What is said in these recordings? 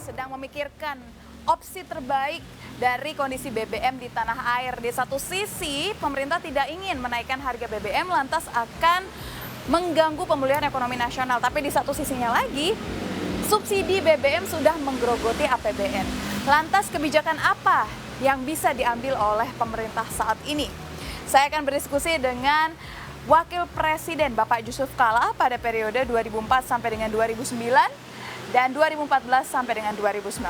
sedang memikirkan opsi terbaik dari kondisi BBM di tanah air. Di satu sisi, pemerintah tidak ingin menaikkan harga BBM lantas akan mengganggu pemulihan ekonomi nasional. Tapi di satu sisinya lagi, subsidi BBM sudah menggerogoti APBN. Lantas kebijakan apa yang bisa diambil oleh pemerintah saat ini? Saya akan berdiskusi dengan Wakil Presiden Bapak Jusuf Kalla pada periode 2004 sampai dengan 2009 dan 2014 sampai dengan 2019.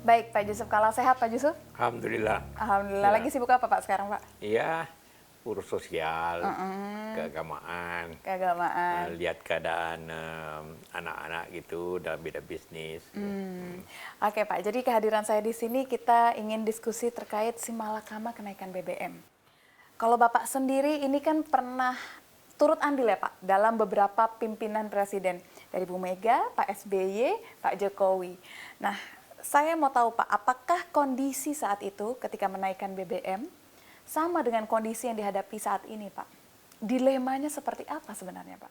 Baik, Pak Jusuf Kalla, sehat Pak Jusuf? Alhamdulillah. Alhamdulillah. Ya. Lagi sibuk apa Pak sekarang Pak? Iya, urus sosial, keagamaan, lihat keadaan anak-anak gitu dalam bidang bisnis. Oke Pak, jadi kehadiran saya di sini kita ingin diskusi terkait simalakama kenaikan BBM. Kalau Bapak sendiri ini kan pernah turut andil ya Pak dalam beberapa pimpinan presiden dari Bu Mega, Pak SBY, Pak Jokowi. Nah, saya mau tahu Pak, apakah kondisi saat itu ketika menaikkan BBM sama dengan kondisi yang dihadapi saat ini Pak? Dilemanya seperti apa sebenarnya Pak?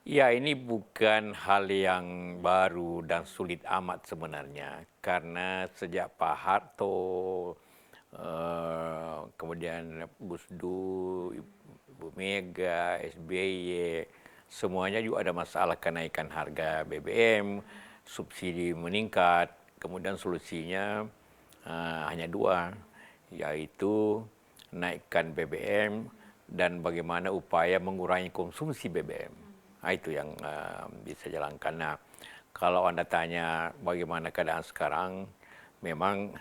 Ya, ini bukan hal yang baru dan sulit amat sebenarnya. Karena sejak Pak Harto, kemudian Gus Dur, Bu Mega, SBY, semuanya juga ada masalah kenaikan harga BBM, subsidi meningkat, kemudian solusinya hanya dua, yaitu naikkan BBM dan bagaimana upaya mengurangi konsumsi BBM. Nah, itu yang bisa jalankan. Nah, kalau Anda tanya bagaimana keadaan sekarang, memang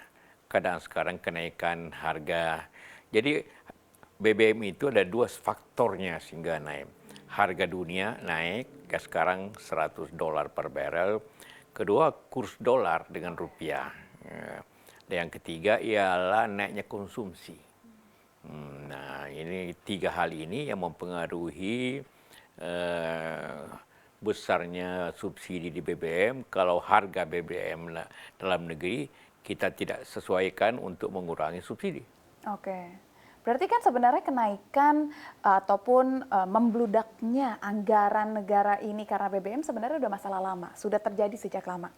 keadaan sekarang kenaikan harga. Jadi BBM itu ada dua faktornya sehingga naik. Harga dunia naik, sekarang $100 per barrel. Kedua, kurs dolar dengan rupiah. Dan yang ketiga ialah naiknya konsumsi. Nah, ini tiga hal ini yang mempengaruhi besarnya subsidi di BBM. Kalau harga BBM dalam negeri kita tidak sesuaikan untuk mengurangi subsidi. Oke. Berarti kan sebenarnya kenaikan ataupun membludaknya anggaran negara ini karena BBM sebenarnya sudah masalah lama, sudah terjadi sejak lama.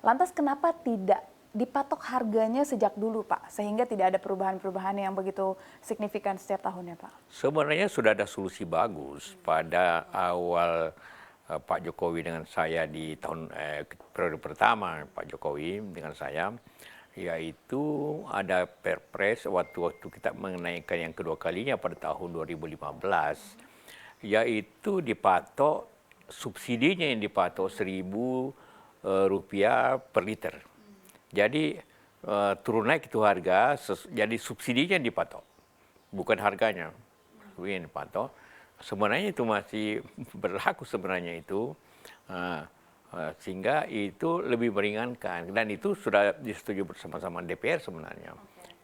Lantas kenapa tidak dipatok harganya sejak dulu Pak, sehingga tidak ada perubahan-perubahan yang begitu signifikan setiap tahunnya Pak? Sebenarnya sudah ada solusi bagus pada awal Pak Jokowi dengan saya di tahun periode pertama Pak Jokowi dengan saya, yaitu ada perpres waktu kita menaikkan yang kedua kalinya pada tahun 2015, yaitu dipatok subsidinya yang dipatok Rp1.000 per liter. Jadi turun naik itu harga, jadi subsidinya dipatok, bukan harganya. Yang dipatok. Sebenarnya itu masih berlaku sebenarnya itu. Sehingga itu lebih meringankan dan itu sudah disetujui bersama-sama DPR sebenarnya.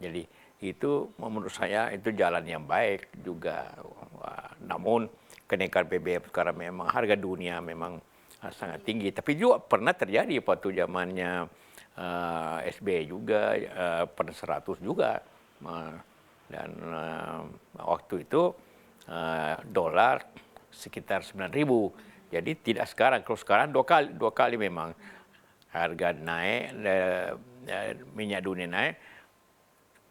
Jadi itu menurut saya itu jalan yang baik juga. Namun kenaikan BBM sekarang memang harga dunia memang sangat tinggi. Tapi juga pernah terjadi waktu zamannya SBY juga pada 100 juga. Dan waktu itu dolar sekitar 9.000. Jadi tidak sekarang, kalau sekarang dua kali memang harga naik, minyak dunia naik,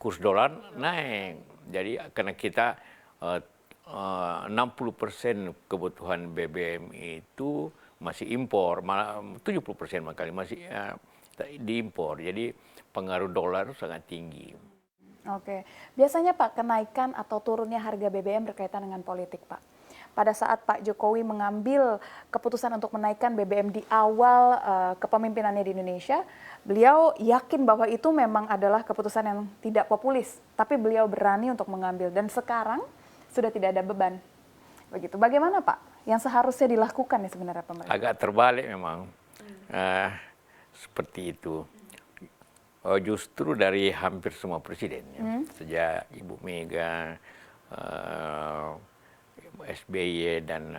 kurs dolar naik. Jadi karena kita 60% kebutuhan BBM itu masih impor, malah 70% makanya masih diimpor. Jadi pengaruh dolar sangat tinggi. Oke, biasanya Pak kenaikan atau turunnya harga BBM berkaitan dengan politik Pak. Pada saat Pak Jokowi mengambil keputusan untuk menaikkan BBM di awal kepemimpinannya di Indonesia, beliau yakin bahwa itu memang adalah keputusan yang tidak populis, tapi beliau berani untuk mengambil dan sekarang sudah tidak ada beban. Begitu. Bagaimana Pak yang seharusnya dilakukan ya sebenarnya pemerintah? Agak terbalik memang. Seperti itu. Justru dari hampir semua presiden, ya. Sejak Ibu Mega, SBY dan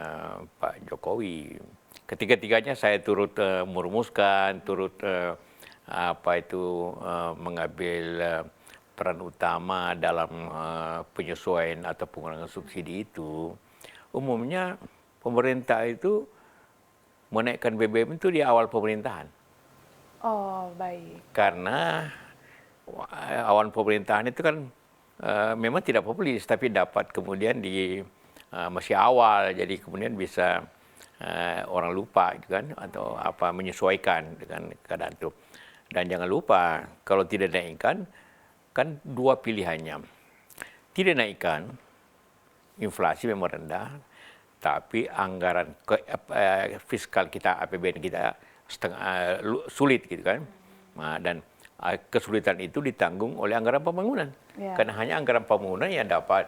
Pak Jokowi. Ketiga-tiganya saya turut merumuskan, turut mengambil peran utama dalam penyesuaian atau pengurangan subsidi itu. Umumnya pemerintah itu menaikkan BBM itu di awal pemerintahan. Oh, baik. Karena awal pemerintahan itu kan memang tidak populis, tapi dapat kemudian di masih awal, jadi kemudian bisa orang lupa gitu kan, atau menyesuaikan dengan keadaan itu. Dan jangan lupa kalau tidak naikkan kan dua pilihannya. Tidak naikkan, inflasi memang rendah, tapi anggaran fiskal kita, APBN kita sulit gitu kan. Dan kesulitan itu ditanggung oleh anggaran pembangunan. Karena hanya anggaran pembangunan yang dapat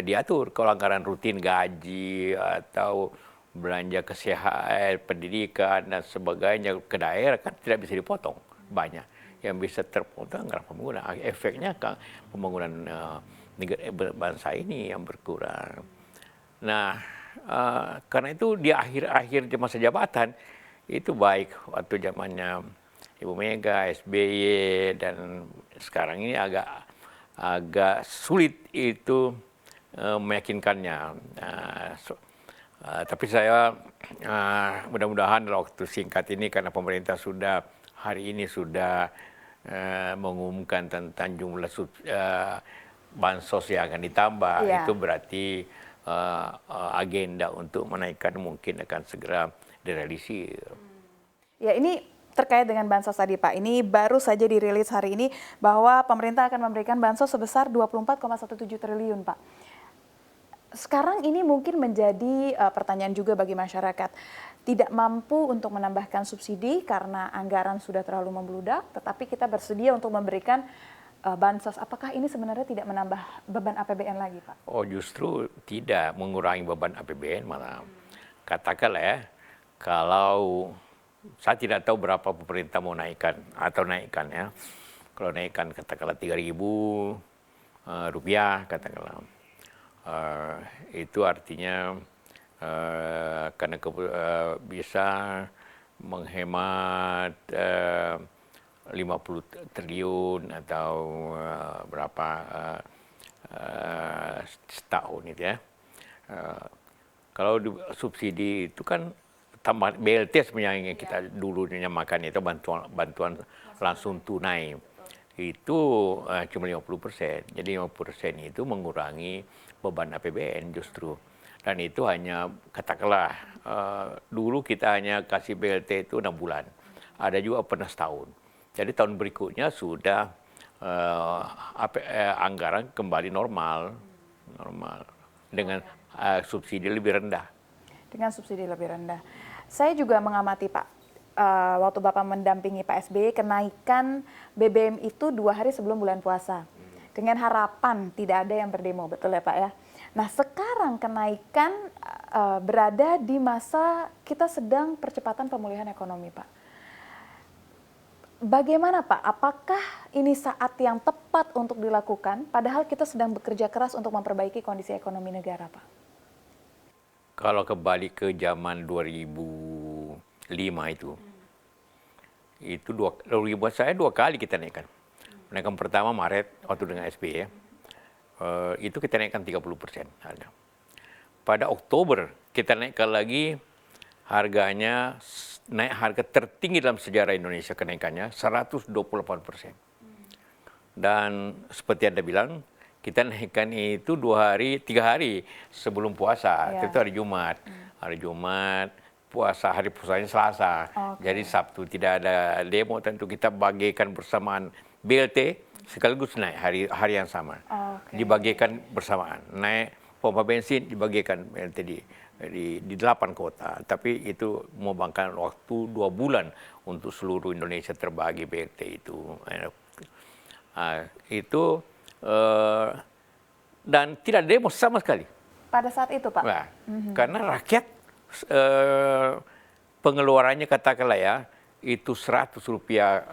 diatur. Kalau anggaran rutin gaji atau belanja kesehatan, pendidikan dan sebagainya ke daerah kan tidak bisa dipotong. Banyak yang bisa terpotong anggaran pembangunan. Efeknya kan pembangunan negara bangsa ini yang berkurang. Nah, karena itu di akhir-akhir masa jabatan itu baik waktu zamannya Ibu Mega, SBY, dan sekarang ini agak sulit itu meyakinkannya. Tapi saya mudah-mudahan dalam waktu singkat ini, karena pemerintah hari ini sudah mengumumkan tentang jumlah bansos yang akan ditambah, itu berarti agenda untuk menaikkan mungkin akan segera direalisir. Ya, ini terkait dengan bansos tadi Pak, ini baru saja dirilis hari ini bahwa pemerintah akan memberikan bansos sebesar 24,17 triliun Pak. Sekarang ini mungkin menjadi pertanyaan juga bagi masyarakat. Tidak mampu untuk menambahkan subsidi karena anggaran sudah terlalu membludak, tetapi kita bersedia untuk memberikan bansos. Apakah ini sebenarnya tidak menambah beban APBN lagi Pak? Oh, justru tidak mengurangi beban APBN malah. Katakanlah ya, kalau saya tidak tahu berapa pemerintah mau naikkan ya. Kalau naikkan katakanlah 3.000 rupiah katakanlah. Itu artinya karena bisa menghemat 50 triliun atau berapa setahun itu ya. Kalau subsidi itu kan tambah BLT sebenarnya kita dulu nyamakan itu bantuan langsung tunai. Itu cuma 50%. Jadi 50% itu mengurangi beban APBN justru. Dan itu hanya katakanlah dulu kita hanya kasih BLT itu 6 bulan. Ada juga pernah setahun. Jadi tahun berikutnya sudah anggaran kembali normal dengan subsidi lebih rendah. Dengan subsidi lebih rendah. Saya juga mengamati Pak, waktu Bapak mendampingi Pak SBY, kenaikan BBM itu 2 hari sebelum bulan puasa. Dengan harapan tidak ada yang berdemo, betul ya Pak ya? Nah sekarang kenaikan berada di masa kita sedang percepatan pemulihan ekonomi Pak. Bagaimana Pak, apakah ini saat yang tepat untuk dilakukan, padahal kita sedang bekerja keras untuk memperbaiki kondisi ekonomi negara Pak? Kalau kembali ke zaman 2005 itu buat saya 2 kali kita naikkan. Naikkan pertama Maret waktu dengan SBY ya. Itu kita naikkan 30%. Pada Oktober kita naikkan lagi, harganya naik harga tertinggi dalam sejarah Indonesia, kenaikannya 128%. Dan seperti Anda bilang, kita naikkan itu 3 hari sebelum puasa. Itu hari Jumat. Hari Jumat, hari puasanya Selasa. Jadi Sabtu tidak ada demo, tentu kita bagikan bersamaan BLT sekaligus naik hari yang sama. Dibagikan bersamaan. Naik pompa bensin dibagikan BLT di 8 kota. Tapi itu memakan waktu 2 bulan untuk seluruh Indonesia terbagi BLT itu. Dan tidak demo sama sekali. Pada saat itu Pak? Nah, karena rakyat pengeluarannya katakanlah ya, itu 100 rupiah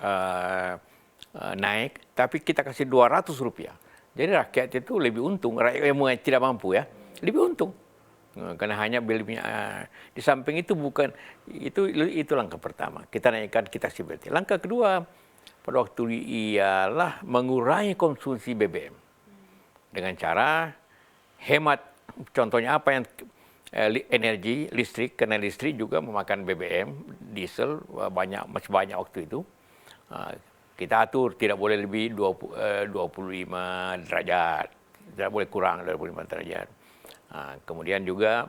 naik, tapi kita kasih 200 rupiah. Jadi rakyat itu lebih untung, rakyat yang tidak mampu ya, lebih untung. Karena hanya beli minyak. Di samping itu bukan itu langkah pertama. Kita naikkan BLT. Langkah kedua pada waktu ialah mengurangi konsumsi BBM dengan cara hemat. Contohnya apa yang energi listrik, karena listrik juga memakan BBM, diesel masih banyak waktu itu. Kita atur tidak boleh lebih 25 derajat, tidak boleh kurang dari 25 derajat. Kemudian juga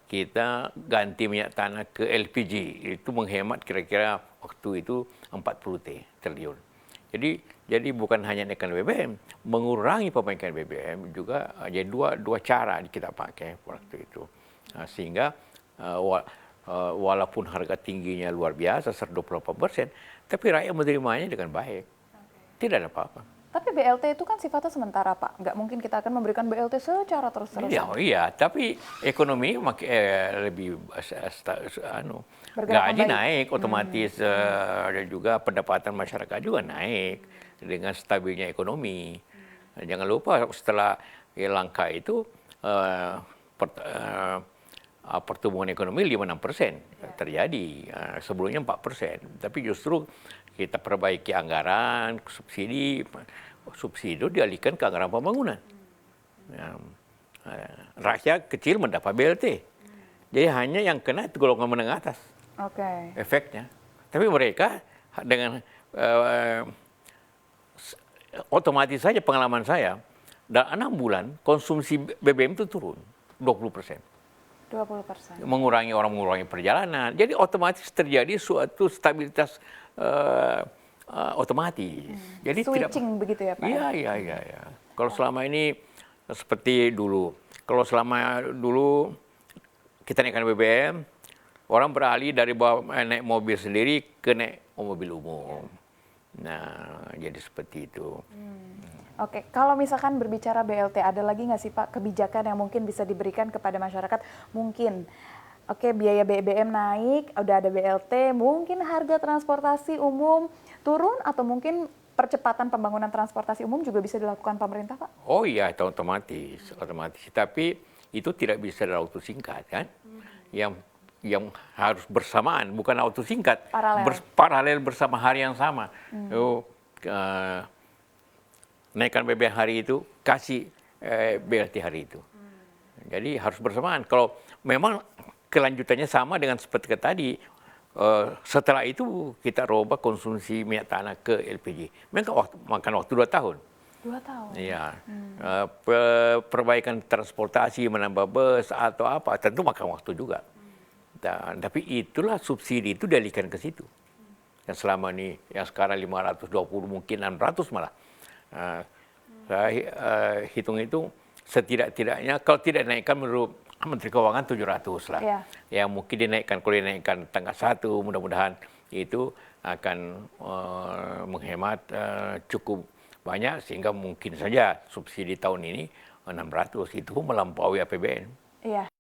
kita ganti minyak tanah ke LPG, itu menghemat kira-kira waktu itu 40 triliun. Jadi bukan hanya naikkan BBM, mengurangi pemakaian BBM juga jadi dua cara kita pakai waktu itu. Sehingga walaupun harga tingginya luar biasa 128%, tapi rakyat menerimanya dengan baik. Tidak ada apa-apa. Tapi BLT itu kan sifatnya sementara, Pak. Nggak mungkin kita akan memberikan BLT secara terus-terusan. Iya, tapi ekonomi lebih gaji naik otomatis, dan juga pendapatan masyarakat juga naik dengan stabilnya ekonomi. Jangan lupa setelah langkah itu pertumbuhan ekonomi 5-6% terjadi, sebelumnya 4%. Tapi justru kita perbaiki anggaran, subsidi itu dialihkan ke anggaran pembangunan. Rakyat kecil mendapat BLT. Jadi hanya yang kena itu golongan menengah atas. Efeknya. Tapi mereka dengan otomatis saja pengalaman saya, dalam 6 bulan konsumsi BBM itu turun 20%. Mengurangi perjalanan. Jadi otomatis terjadi suatu stabilitas otomatis. Jadi switching begitu ya Pak? Iya. Kalau selama ini seperti dulu. Kalau selama dulu kita naikkan BBM, orang beralih dari naik mobil sendiri ke naik mobil umum. Nah, jadi seperti itu. Oke, kalau misalkan berbicara BLT, ada lagi nggak sih Pak kebijakan yang mungkin bisa diberikan kepada masyarakat? Mungkin, biaya BBM naik, udah ada BLT, mungkin harga transportasi umum turun, atau mungkin percepatan pembangunan transportasi umum juga bisa dilakukan pemerintah, Pak? Oh iya, itu otomatis. Tapi itu tidak bisa dalam waktu singkat, kan? Yang harus bersamaan, bukan waktu singkat. Paralel bersama hari yang sama. Naikkan BBM hari itu, kasih BLT hari itu. Jadi harus bersamaan. Kalau memang kelanjutannya sama dengan seperti tadi, setelah itu kita robah konsumsi minyak tanah ke LPG. Makan waktu 2 tahun. 2 tahun? Iya. Perbaikan transportasi, menambah bus atau apa, tentu makan waktu juga. Tapi itulah subsidi itu dialihkan ke situ. Yang selama ini, yang sekarang 520 mungkin 600 malah. Saya hitung-hitung setidak-tidaknya kalau tidak dinaikkan menurut Menteri Keuangan 700 lah. Yang mungkin dinaikkan, kalau dinaikkan tanggal 1 mudah-mudahan itu akan menghemat cukup banyak sehingga mungkin saja subsidi tahun ini 600 itu melampaui APBN. Iya.